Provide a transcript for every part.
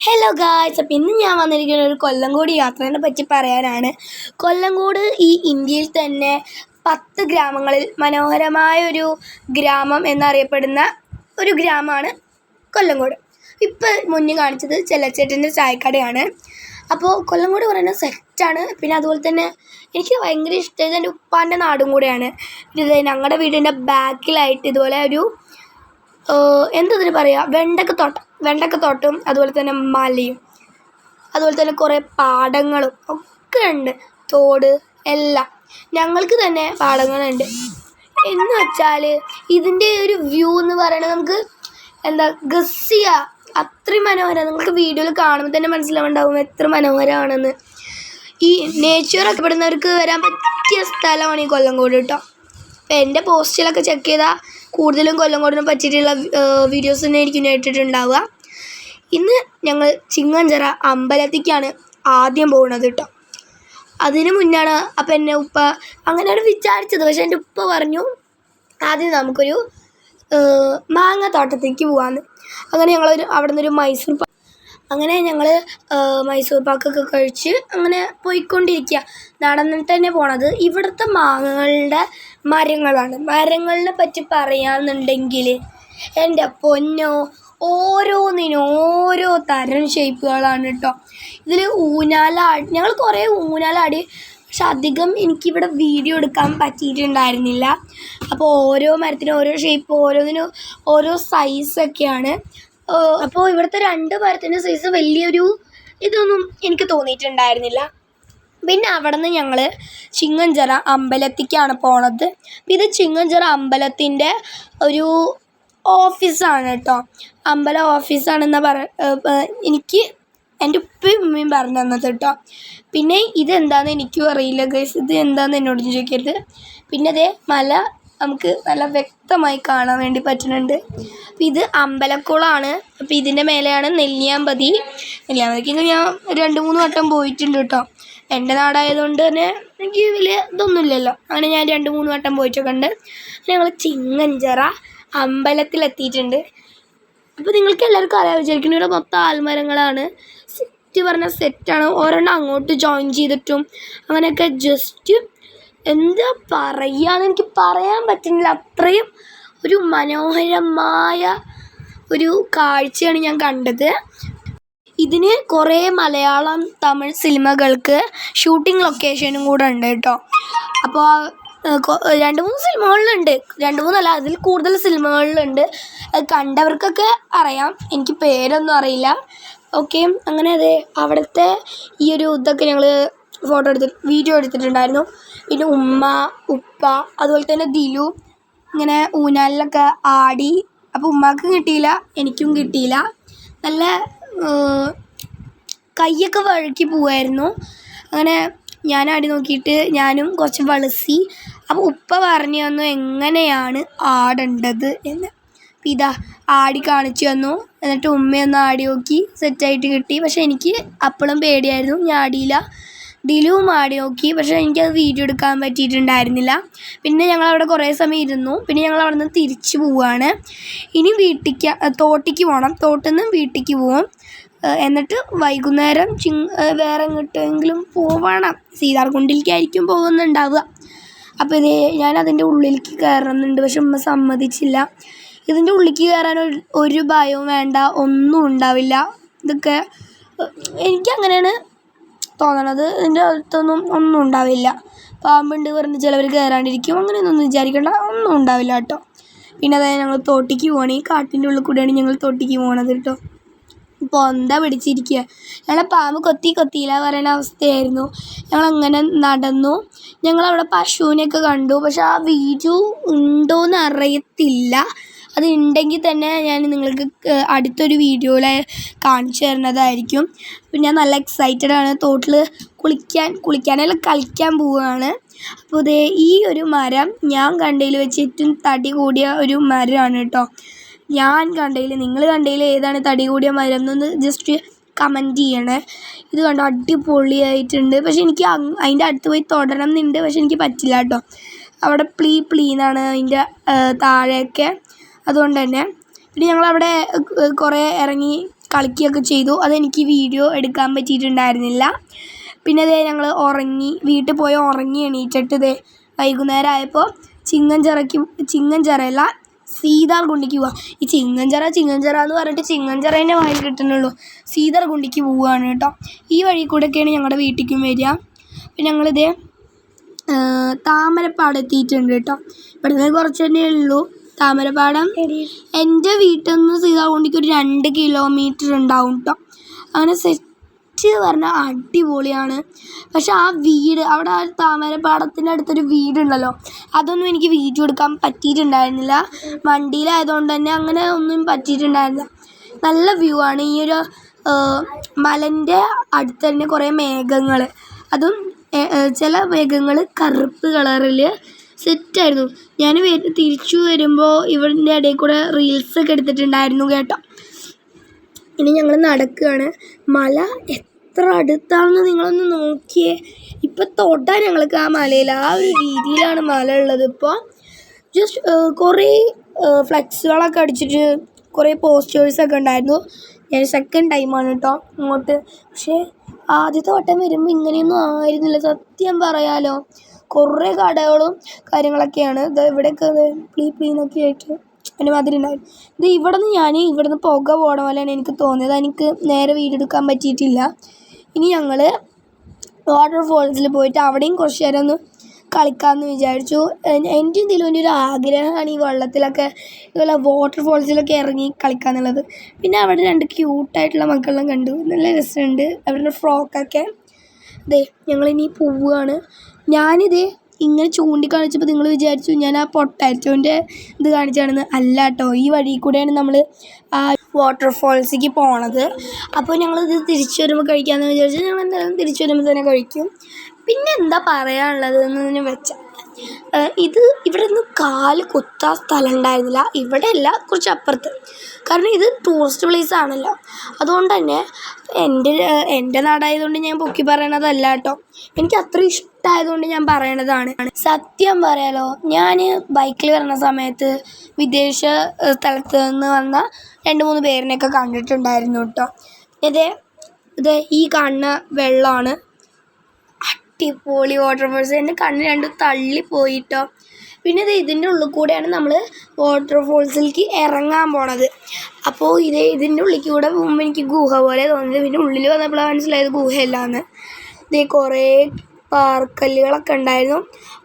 Hello guys, അപ്പോൾ ഇന്ന് ഞാൻ വന്നിരിക്കുന്ന ഒരു കൊല്ലങ്കോട് യാത്രേനെ പറ്റി പറയാനാണ്. കൊല്ലങ്കോട് ഈ ഇന്ത്യയിൽ തന്നെ 10 ഗ്രാമങ്ങളിൽ മനോഹരമായൊരു ഗ്രാമം എന്നറിയപ്പെടുന്ന ഒരു ഗ്രാമമാണ് കൊല്ലങ്കോട്. ഇപ്പോൾ മുന്നിൽ കാണിച്ചത് ചെല്ലച്ചേട്ടൻ്റെ ചായക്കടയാണ്. അപ്പോൾ കൊല്ലങ്കോട് പറയുന്നത് സെറ്റാണ്. പിന്നെ അതുപോലെ തന്നെ എനിക്ക് ഭയങ്കര ഇഷ്ടമായത് എൻ്റെ ഉപ്പാൻ്റെ നാടും കൂടെയാണ്. ഇത് ഞങ്ങളുടെ വീടിൻ്റെ ബാക്കിലായിട്ട് ഇതുപോലെ ഒരു എന്തതിന് പറയുക, വെണ്ടക്കത്തോട്ടം, അതുപോലെ തന്നെ മലയും, അതുപോലെ തന്നെ കുറേ പാടങ്ങളും ഒക്കെ ഉണ്ട്, തോട് എല്ലാം. ഞങ്ങൾക്ക് തന്നെ പാടങ്ങളുണ്ട്. എന്ന് വെച്ചാൽ ഇതിൻ്റെ ഒരു വ്യൂ എന്ന് പറയുന്നത് നമുക്ക് ഗസ് ചെയ്യുക, അത്രയും മനോഹരമാണ്. നിങ്ങൾക്ക് വീഡിയോയിൽ കാണുമ്പോൾ തന്നെ മനസ്സിലാവുണ്ടാവും എത്ര മനോഹരമാണെന്ന്. ഈ നേച്ചറൊക്കെ പെടുന്നവർക്ക് വരാൻ പറ്റിയ സ്ഥലമാണ് ഈ കൊല്ലങ്കോട് കേട്ടോ. അപ്പോൾ എൻ്റെ പോസ്റ്റിലൊക്കെ ചെക്ക് ചെയ്താൽ കൂടുതലും കൊല്ലങ്കോടിനെ പറ്റിയിട്ടുള്ള വീഡിയോസ് തന്നെ ആയിരിക്കും ഇട്ടിട്ടുണ്ടാവുക. ഇന്ന് ഞങ്ങൾ ചിങ്ങഞ്ചിറ അമ്പലത്തിലേക്കാണ് ആദ്യം പോകുന്നത് കേട്ടോ. അതിന് മുന്നാണ് അപ്പം എന്നെ ഉപ്പ അങ്ങനെയാണ് വിചാരിച്ചത്. പക്ഷേ എൻ്റെ ഉപ്പ പറഞ്ഞു ആദ്യം നമുക്കൊരു മാങ്ങ തോട്ടത്തേക്ക് പോകാമെന്ന്. അങ്ങനെ ഞങ്ങൾ അവിടെ നിന്നൊരു മൈസൂർ പാക്കൊക്കെ കഴിച്ച് അങ്ങനെ പോയിക്കൊണ്ടിരിക്കുക. നടന്നിട്ട് തന്നെ പോണത്. ഇവിടുത്തെ മാങ്ങകളുടെ മരങ്ങളിനെ പറ്റി പറയാമെന്നുണ്ടെങ്കിൽ എൻ്റെ പൊന്നോ, ഓരോന്നിനും ഓരോ തരം ഷേപ്പുകളാണ് കേട്ടോ. ഇതിൽ ഞങ്ങൾ കുറേ ഊഞ്ഞാലാടി, പക്ഷെ അധികം എനിക്കിവിടെ വീഡിയോ എടുക്കാൻ പറ്റിയിട്ടുണ്ടായിരുന്നില്ല. അപ്പോൾ ഓരോ മരത്തിനും ഓരോ ഷേപ്പ്, ഓരോന്നിനും ഓരോ സൈസൊക്കെയാണ്. അപ്പോൾ ഇവിടുത്തെ 2 മരത്തിൻ്റെ സൈസ് വലിയൊരു ഇതൊന്നും എനിക്ക് തോന്നിയിട്ടുണ്ടായിരുന്നില്ല. പിന്നെ അവിടെ നിന്ന് ഞങ്ങൾ ചിങ്ങഞ്ചിറ അമ്പലത്തിലേക്കാണ് പോണത്. ഇത് ചിങ്ങഞ്ചിറ അമ്പലത്തിൻ്റെ ഒരു ഓഫീസാണ് കേട്ടോ. അമ്പലം ഓഫീസാണെന്നാണ് എനിക്ക് എൻ്റെ ഉപ്പയും ഉമ്മയും പറഞ്ഞു തന്നത് കേട്ടോ. പിന്നെ ഇതെന്താണെന്ന് എനിക്കും അറിയില്ല ഗൈസ്, ഇത് എന്താണെന്ന് എന്നോട് ചോദിക്കരുത്. പിന്നെ അതേ മല നമുക്ക് നല്ല വ്യക്തമായി കാണാൻ വേണ്ടി പറ്റുന്നുണ്ട്. അപ്പോൾ ഇത് അമ്പലക്കുളമാണ്. അപ്പോൾ ഇതിൻ്റെ മേലെയാണ് നെല്ലിയാമ്പതിക്ക് ഞാൻ 2-3 വട്ടം പോയിട്ടുണ്ട് കേട്ടോ. എൻ്റെ നാടായതുകൊണ്ട് തന്നെ എനിക്ക് വലിയ ഇതൊന്നുമില്ലല്ലോ. അങ്ങനെ ഞാൻ 2-3 വട്ടം പോയിട്ടൊക്കെ ഉണ്ട്. ഞങ്ങൾ ചിങ്ങഞ്ചിറ അമ്പലത്തിലെത്തിയിട്ടുണ്ട്. അപ്പോൾ നിങ്ങൾക്ക് എല്ലാവർക്കും അറിയാൻ വിചാരിക്കുന്നു, ഇവിടെ മൊത്തം ആൽമരങ്ങളാണ്. സെറ്റ് പറഞ്ഞാൽ സെറ്റാണ്. ഒരെണ്ണം അങ്ങോട്ട് ജോയിൻ ചെയ്തിട്ടും അങ്ങനെയൊക്കെ ജസ്റ്റ് എന്താ പറയുകയെന്ന് എനിക്ക് പറയാൻ പറ്റുന്നില്ല. അത്രയും ഒരു മനോഹരമായ ഒരു കാഴ്ചയാണ് ഞാൻ കണ്ടത്. ഇതിന് കുറേ മലയാളം തമിഴ് സിനിമകൾക്ക് ഷൂട്ടിംഗ് ലൊക്കേഷനും കൂടെ ഉണ്ട് കേട്ടോ. അപ്പോൾ 2-3 സിനിമകളിലുണ്ട്, 2-3 അല്ല അതിൽ കൂടുതൽ സിനിമകളിലുണ്ട്. അത് കണ്ടവർക്കൊക്കെ അറിയാം, എനിക്ക് പേരൊന്നും അറിയില്ല. ഓക്കെ, അങ്ങനെ അതെ അവിടുത്തെ ഈ ഒരു ഇതൊക്കെ ഞങ്ങൾ വീഡിയോ എടുത്തിട്ടുണ്ടായിരുന്നു. പിന്നെ ഉമ്മ, ഉപ്പ, അതുപോലെ തന്നെ ദിലു ഇങ്ങനെ ഊഞ്ഞാലിലൊക്കെ ആടി. അപ്പോൾ ഉമ്മാക്ക് കിട്ടിയില്ല, എനിക്കും കിട്ടിയില്ല. നല്ല കൈയൊക്കെ വഴുക്കി പോവായിരുന്നു. അങ്ങനെ ഞാൻ ആടി നോക്കിയിട്ട് ഞാനും കുറച്ച് വളസി. അപ്പോൾ ഉപ്പ പറഞ്ഞു തന്നു എങ്ങനെയാണ് ആടേണ്ടത് എന്ന്. അപ്പോൾ ഇതാ ആടി കാണിച്ചു തന്നു. എന്നിട്ട് ഉമ്മയൊന്ന് ആടി നോക്കി, സെറ്റായിട്ട് കിട്ടി. പക്ഷേ എനിക്ക് അപ്പോഴും പേടിയായിരുന്നു, ഞാൻ ആടിയില്ല. ദിലുവും ആടി നോക്കി, പക്ഷേ എനിക്കത് വീഡിയോ എടുക്കാൻ പറ്റിയിട്ടുണ്ടായിരുന്നില്ല. പിന്നെ ഞങ്ങളവിടെ കുറേ സമയം ഇരുന്നു. പിന്നെ ഞങ്ങൾ അവിടെ നിന്ന് തിരിച്ചു പോവുകയാണ്. ഇനി തോട്ടിക്ക് പോകണം. തോട്ടിൽ നിന്ന് വീട്ടിലേക്ക് പോവും. എന്നിട്ട് വൈകുന്നേരം വേറെ എങ്ങോട്ടെങ്കിലും പോവണം. സീതാർകുണ്ടിലേക്കായിരിക്കും പോകുന്നുണ്ടാവുക. അപ്പോൾ ഞാൻ അതിൻ്റെ ഉള്ളിലേക്ക് കയറുന്നുണ്ട്, പക്ഷെ ഉമ്മ സമ്മതിച്ചില്ല. ഇതിൻ്റെ ഉള്ളിലേക്ക് കയറാൻ ഒരു ഭയവും വേണ്ട, ഒന്നും ഉണ്ടാവില്ല. ഇതൊക്കെ എനിക്കങ്ങനെയാണ് തോന്നണത്. ഇതിൻ്റെ അടുത്തൊന്നും ഒന്നും ഉണ്ടാവില്ല. പാമ്പുണ്ട് പറഞ്ഞ് ചിലവർ കയറാണ്ടിരിക്കും, അങ്ങനെയൊന്നും വിചാരിക്കേണ്ട, ഒന്നും ഉണ്ടാവില്ല കേട്ടോ. പിന്നെ അതായത് ഞങ്ങൾ തോട്ടിക്ക് പോകണം. ഈ കാട്ടിൻ്റെ ഉള്ളിൽ കൂടെയാണ് ഞങ്ങൾ തോട്ടിക്ക് പോകണത് കേട്ടോ. പൊന്ത പിടിച്ചിരിക്കുക. ഞങ്ങളെ പാമ്പ് കൊത്തിയില്ല പറയുന്ന അവസ്ഥയായിരുന്നു. ഞങ്ങളങ്ങനെ നടന്നു. ഞങ്ങളവിടെ പശുവിനെയൊക്കെ കണ്ടു, പക്ഷെ ആ വീഡിയോ ഉണ്ടോയെന്ന് അറിയത്തില്ല. അത് ഉണ്ടെങ്കിൽ തന്നെ ഞാൻ നിങ്ങൾക്ക് അടുത്തൊരു വീഡിയോയിൽ കാണിച്ചു തരുന്നതായിരിക്കും. പിന്നെ ഞാൻ നല്ല എക്സൈറ്റഡ് ആണ്. തോട്ടിൽ കുളിക്കാനല്ല കളിക്കാൻ പോവുകയാണ്. അപ്പോൾ ഈ ഒരു മരം ഞാൻ കണ്ടതിൽ വെച്ച് ഏറ്റവും തടി കൂടിയ ഒരു മരമാണ് കേട്ടോ. നിങ്ങൾ കണ്ടതിൽ ഏതാണ് തടി കൂടിയ മരം എന്നൊന്ന് ജസ്റ്റ് കമൻറ്റ് ചെയ്യണേ. ഇത് കണ്ടോ, അടിപൊളിയായിട്ടുണ്ട്. പക്ഷെ എനിക്ക് അതിൻ്റെ അടുത്ത് പോയി തൊടണം എന്നുണ്ട്, പക്ഷെ എനിക്ക് പറ്റില്ല കേട്ടോ. അവിടെ പ്ലീന്നാണ് അതിൻ്റെ താഴെയൊക്കെ, അതുകൊണ്ട് തന്നെ. പിന്നെ ഞങ്ങളവിടെ കുറേ ഇറങ്ങി കളിക്കുകയൊക്കെ ചെയ്തു. അതെനിക്ക് വീഡിയോ എടുക്കാൻ പറ്റിയിട്ടുണ്ടായിരുന്നില്ല. പിന്നെ അതേ ഞങ്ങൾ വീട്ടിൽ പോയി ഉറങ്ങി എണീറ്റിട്ട് വൈകുന്നേരം ആയപ്പോൾ ചിങ്ങഞ്ചിറയല്ല സീതാർകുണ്ടിക്ക് പോവാം. ഈ ചിങ്ങഞ്ചിറ എന്ന് പറഞ്ഞിട്ട് ചിങ്ങഞ്ചിറേൻ്റെ വായിൽ കിട്ടുന്നുള്ളൂ. സീതാർകുണ്ടിക്ക് പോവുകയാണ് കേട്ടോ. ഈ വഴി കൂടെയൊക്കെയാണ് ഞങ്ങളുടെ വീട്ടിലേക്കും വരിക. പിന്നെ ഞങ്ങളിതേ താമരപ്പാടം എത്തിയിട്ടുണ്ട് കേട്ടോ. ഇവിടെ നിന്ന് കുറച്ച് തന്നെ ഉള്ളൂ താമരപ്പാടം. എൻ്റെ വീട്ടിൽ നിന്ന് സീതാർകുണ്ടിക്ക് ഒരു 2 കിലോമീറ്റർ ഉണ്ടാവും കേട്ടോ. അങ്ങനെ സെറ്റ് പറഞ്ഞാൽ അടിപൊളിയാണ്. പക്ഷെ ആ വീട് അവിടെ ആ താമരപ്പാടത്തിൻ്റെ അടുത്തൊരു വീടുണ്ടല്ലോ, അതൊന്നും എനിക്ക് വീഡിയോ എടുക്കാൻ പറ്റിയിട്ടുണ്ടായിരുന്നില്ല. വണ്ടിയിലായതുകൊണ്ട് തന്നെ അങ്ങനെ ഒന്നും പറ്റിയിട്ടുണ്ടായിരുന്നില്ല. നല്ല വ്യൂ ആണ്. ഈ ഒരു മലൻ്റെ അടുത്ത് തന്നെ കുറേ മേഘങ്ങൾ, അതും ചില മേഘങ്ങൾ കറുപ്പ് കളറിൽ സെറ്റായിരുന്നു. ഞാൻ തിരിച്ചു വരുമ്പോൾ ഇവരുടെ ഇടയിൽ കൂടെ റീൽസൊക്കെ എടുത്തിട്ടുണ്ടായിരുന്നു കേട്ടോ. ഇനി ഞങ്ങൾ നടക്കുകയാണ്. മല എത്ര അടുത്താണെന്ന് നിങ്ങളൊന്ന് നോക്കിയേ. ഇപ്പം തൊട്ടാൽ ഞങ്ങൾക്ക് ആ മലയിൽ ആ ഒരു രീതിയിലാണ് മല ഉള്ളത്. ഇപ്പോൾ ജസ്റ്റ് കുറേ ഫ്ലെക്സുകളൊക്കെ അടിച്ചിട്ട് കുറേ പോസ്റ്റേഴ്സൊക്കെ ഉണ്ടായിരുന്നു. ഞാൻ സെക്കൻഡ് ടൈമാണ് കേട്ടോ അങ്ങോട്ട്. പക്ഷേ ആദ്യത്തെ വട്ടം വരുമ്പോൾ ഇങ്ങനെയൊന്നും ആയിരുന്നില്ല, സത്യം പറയാലോ. കുറേ കടകളും കാര്യങ്ങളൊക്കെയാണ്. ഇവിടെയൊക്കെ പ്ലീന്നൊക്കെ ആയിട്ട് അതിൻ്റെ മാതിരി ഉണ്ടായിരുന്നു. ഇവിടുന്ന് പുക പോകണ പോലെയാണ് എനിക്ക് തോന്നിയത്. എനിക്ക് നേരെ വീഡിയോ എടുക്കാൻ പറ്റിയിട്ടില്ല. ഇനി ഞങ്ങൾ വാട്ടർഫോൾസിൽ പോയിട്ട് അവിടെയും കുറച്ച് നേരം ഒന്ന് കളിക്കാമെന്ന് വിചാരിച്ചു. എൻ്റെ ഇതിലൊരു ആഗ്രഹമാണ് ഈ വെള്ളത്തിലൊക്കെ ഇതുപോലെ വാട്ടർഫോൾസിലൊക്കെ ഇറങ്ങി കളിക്കുക എന്നുള്ളത്. പിന്നെ അവിടെ 2 ക്യൂട്ടായിട്ടുള്ള മക്കളെല്ലാം കണ്ടു, നല്ല രസമുണ്ട് അവരുടെ ഫ്രോക്കൊക്കെ. ഞങ്ങളിനി പോവുകയാണ്. ഞാനിതേ ഇങ്ങനെ ചൂണ്ടിക്കാണിച്ചപ്പോൾ നിങ്ങൾ വിചാരിച്ചു ഞാൻ ആ പൊട്ടാറ്റോൻ്റെ ഇത് കാണിച്ചാണെന്ന്. അല്ല കേട്ടോ, ഈ വഴി കൂടെയാണ് നമ്മൾ ആ വാട്ടർഫോൾസിലേക്ക് പോണത്. അപ്പോൾ ഞങ്ങളിത് തിരിച്ചു വരുമ്പോൾ കഴിക്കാമെന്ന് വിചാരിച്ചു. ഞങ്ങൾ എന്തായാലും തിരിച്ചു വരുമ്പോൾ തന്നെ കഴിക്കും. പിന്നെ എന്താ പറയാനുള്ളത് എന്ന് വെച്ചാൽ ഇവിടെ നിന്ന് കാല് കുത്താൻ സ്ഥലം ഉണ്ടായിരുന്നില്ല. ഇവിടെ അല്ല, കുറച്ച് അപ്പുറത്ത്. കാരണം ഇത് ടൂറിസ്റ്റ് പ്ലേസ് ആണല്ലോ. അതുകൊണ്ട് തന്നെ എൻ്റെ നാടായതുകൊണ്ട് ഞാൻ പൊക്കി പറയണതല്ല കേട്ടോ. എനിക്ക് അത്ര ഇഷ്ടമായതുകൊണ്ട് ഞാൻ പറയണതാണ്. സത്യം പറയാലോ, ഞാൻ ബൈക്കിൽ വരുന്ന സമയത്ത് വിദേശ സ്ഥലത്ത് നിന്ന് വന്ന 2-3 പേരിനെയൊക്കെ കണ്ടിട്ടുണ്ടായിരുന്നു കേട്ടോ. ഇത് ഈ കാണുന്ന വെള്ളമാണ്. അടിപൊളി വാട്ടർഫോൾസ്. എൻ്റെ കണ്ണ് 2 തള്ളിപ്പോയിട്ടോ. പിന്നെ ഇതിൻ്റെ ഉള്ളിൽ കൂടെയാണ് നമ്മൾ വാട്ടർഫോൾസിലേക്ക് ഇറങ്ങാൻ പോണത്. അപ്പോൾ ഇതിൻ്റെ ഉള്ളിൽ കൂടെ പോകുമ്പോൾ എനിക്ക് ഗുഹ പോലെ തോന്നിയത്. പിന്നെ ഉള്ളിൽ വന്നപ്പോഴാണ് മനസ്സിലായത് ഗുഹയല്ലാന്ന്. കുറേ പാറക്കല്ലുകളൊക്കെ ഉണ്ടായിരുന്നു.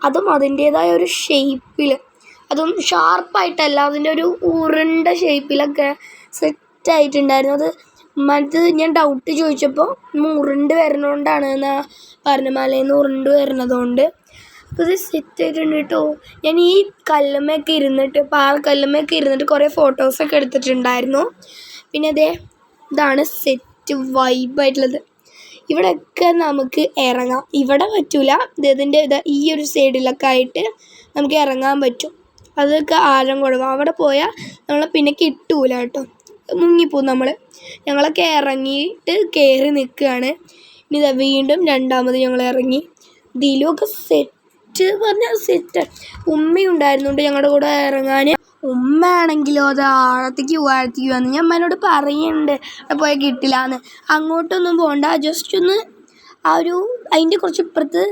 അതും അതിൻ്റേതായ ഒരു ഷേപ്പിൽ, അതും ഷാർപ്പായിട്ടല്ല, അതിൻ്റെ ഒരു ഉരുണ്ട ഷേപ്പിലൊക്കെ സെറ്റായിട്ടുണ്ടായിരുന്നു. മറ്റത് ഞാൻ ഡൗട്ട് ചോദിച്ചപ്പോൾ ഉരുണ്ട് വരുന്നതുകൊണ്ടാണ് എന്നാ പറഞ്ഞ, മലയിൽ നിന്ന് ഉരുണ്ട് വരുന്നതുകൊണ്ട്. അപ്പോൾ ഇത് സെറ്റായിട്ടുണ്ട് കേട്ടോ. ഞാൻ ഈ പാറക്കല്ലുമ്മയൊക്കെ ഇരുന്നിട്ട് കുറേ ഫോട്ടോസൊക്കെ എടുത്തിട്ടുണ്ടായിരുന്നു. പിന്നെ ഇതാണ് സെറ്റ് വൈബായിട്ടുള്ളത്. ഇവിടെയൊക്കെ നമുക്ക് ഇറങ്ങാം. ഇവിടെ പറ്റൂല, ഇതിൻ്റെ ഈ ഒരു സൈഡിലൊക്കെ ആയിട്ട് നമുക്ക് ഇറങ്ങാൻ പറ്റും. അതൊക്കെ ആഴം കുറവാണ്. അവിടെ പോയാൽ നമ്മളെ പിന്നെ കിട്ടൂല കേട്ടോ, മുങ്ങിപ്പോവും നമ്മൾ. ഞങ്ങളൊക്കെ ഇറങ്ങിയിട്ട് കയറി നിൽക്കുകയാണ്. ഇനി വീണ്ടും രണ്ടാമത് ഞങ്ങൾ ഇറങ്ങി. ഇതിലൊക്കെ സെറ്റ് പറഞ്ഞാൽ സെറ്റ്. ഉമ്മയുണ്ടായിരുന്നുണ്ട് ഞങ്ങളുടെ കൂടെ ഇറങ്ങാൻ. ഉമ്മയാണെങ്കിലോ അത് ആഴത്തേക്ക് വന്ന് ഞാൻ അമ്മേനോട് പറയുന്നുണ്ട് അവിടെ പോയാൽ കിട്ടില്ല എന്ന്. അങ്ങോട്ടൊന്നും പോകണ്ട, ജസ്റ്റ് ഒന്ന് അതിൻ്റെ കുറച്ച് ഇപ്പുറത്ത്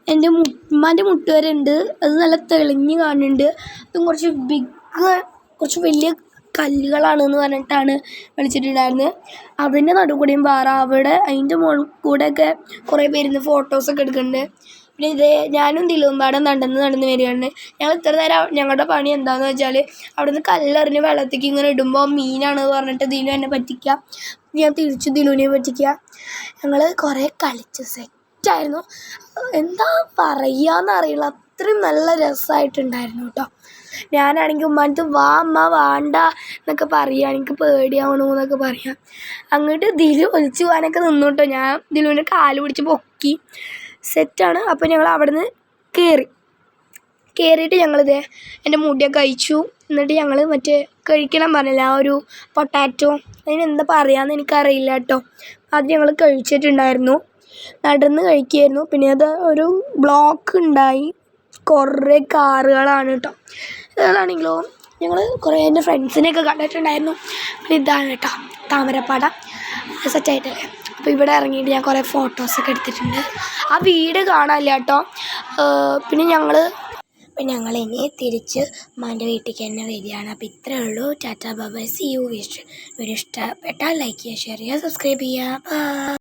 എൻ്റെ ഉമ്മാൻ്റെ മുട്ടുവരെ ഉണ്ട്. അത് നല്ല തെളിഞ്ഞ് കാണുന്നുണ്ട്. അതും കുറച്ച് വലിയ കല്ലുകളാണെന്ന് പറഞ്ഞിട്ടാണ് വിളിച്ചിട്ടുണ്ടായിരുന്നത്. അതിൻ്റെ നടുക്കൂടെയും പാറ, അവിടെ അതിൻ്റെ മുകളിൽ കൂടെയൊക്കെ കുറേ പേരുന്ന് ഫോട്ടോസൊക്കെ എടുക്കുന്നുണ്ട്. പിന്നെ ഞാനും ദിലുമ്പാടും നടന്ന് വരികയാണ്. ഞങ്ങൾ ഇത്ര നേരം ഞങ്ങളുടെ പണി എന്താണെന്ന് വെച്ചാൽ അവിടെ നിന്ന് കല്ലെറിഞ്ഞ് വെള്ളത്തേക്ക് ഇങ്ങനെ ഇടുമ്പോൾ മീനാണ് പറഞ്ഞിട്ട് ദിലു എന്നെ പറ്റിക്കുക, ഞാൻ തിരിച്ച് ദിലുവിനെ പറ്റിക്കുക. ഞങ്ങൾ കുറേ കളിച്ച് സെറ്റായിരുന്നു. എന്താ പറയുകയെന്നറിയില്ല, അത്രയും നല്ല രസമായിട്ടുണ്ടായിരുന്നു കേട്ടോ. ഞാനാണെങ്കിൽ ഉമ്മാനത്ത് വാ അമ്മ വേണ്ട എന്നൊക്കെ പറയുക, എനിക്ക് പേടിയാവണു എന്നൊക്കെ പറയാം. അങ്ങോട്ട് ദിലു ഒലിച്ച് പോകാനൊക്കെ നിന്നു കേട്ടോ. ഞാൻ ദിലുവിൻ്റെ കാല് പിടിച്ച് പൊക്കി. സെറ്റാണ്. അപ്പോൾ ഞങ്ങൾ അവിടെ നിന്ന് കയറിയിട്ട് എൻ്റെ മുടിയൊക്കെ കഴിച്ചു. എന്നിട്ട് ഞങ്ങൾ കഴിക്കണം പറഞ്ഞില്ല, ആ ഒരു പൊട്ടാറ്റോ, അതിനെന്താ പറയാമെന്ന് എനിക്കറിയില്ല കേട്ടോ. അത് ഞങ്ങൾ കഴിച്ചിട്ടുണ്ടായിരുന്നു. നടന്ന് കഴിക്കുമായിരുന്നു. പിന്നെ ഒരു ബ്ലോക്ക് ഉണ്ടായി, കുറേ കാറുകളാണ് കേട്ടോ. അതാണെങ്കിലോ ഞങ്ങൾ കുറേ എൻ്റെ ഫ്രണ്ട്സിനെയൊക്കെ കണ്ടിട്ടുണ്ടായിരുന്നു. പിന്നെ ഇതാണ് കേട്ടോ താമരപ്പാട സെറ്റായിട്ടല്ലേ. അപ്പോൾ ഇവിടെ ഇറങ്ങിയിട്ട് ഞാൻ കുറേ ഫോട്ടോസൊക്കെ എടുത്തിട്ടുണ്ട്. ആ വീട് കാണാനില്ല കേട്ടോ. പിന്നെ ഞങ്ങളിനി തിരിച്ച് ഉമ്മാൻ്റെ വീട്ടിലേക്ക് തന്നെ വരികയാണ്. അപ്പോൾ ഇത്രയേ ഉള്ളൂ. Tata bye bye, see you. Video ഇഷ്ടപ്പെട്ടാൽ ലൈക്ക് ചെയ്യുക, ഷെയർ ചെയ്യുക, സബ്സ്ക്രൈബ് ചെയ്യുക.